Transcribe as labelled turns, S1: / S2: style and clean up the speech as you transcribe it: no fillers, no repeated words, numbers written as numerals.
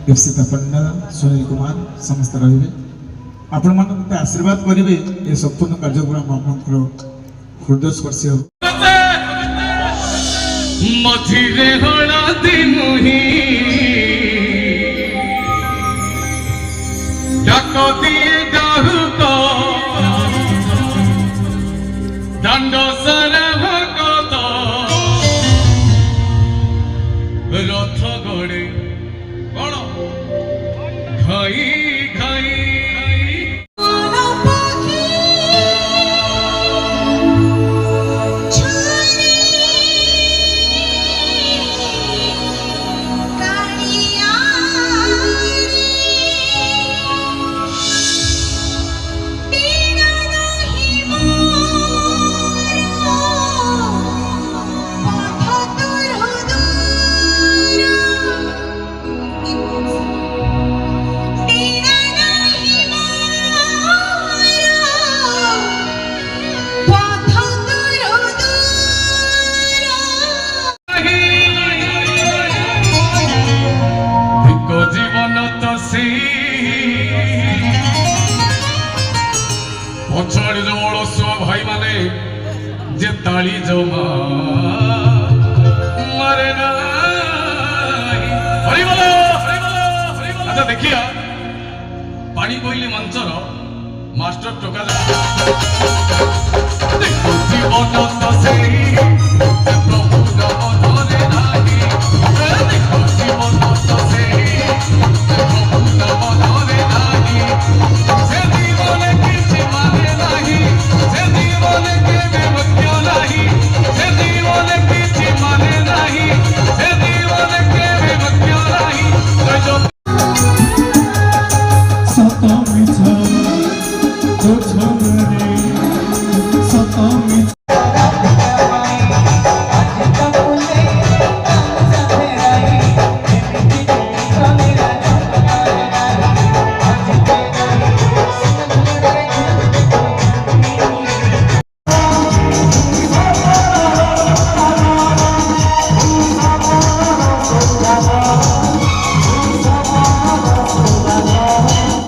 S1: दीक्षिता पंडा सुनील कुमार समस्त रही आपण मान आशीर्वाद करेंगे ये संपूर्ण कार्यक्रम आपंकर हृदय स्पर्शी हो
S2: मझिरे हळदी नुही डाक दिए डाहुक दंड सारा भगत रथ गड़े कौन खाई खाई पछाड़ी जो अलसुआ भाई माने जे ताली जमा मारे ना हरि बोलो अच्छा देखिया पानी कोइली मंचर मास्टर टोका देखो जीवन तो से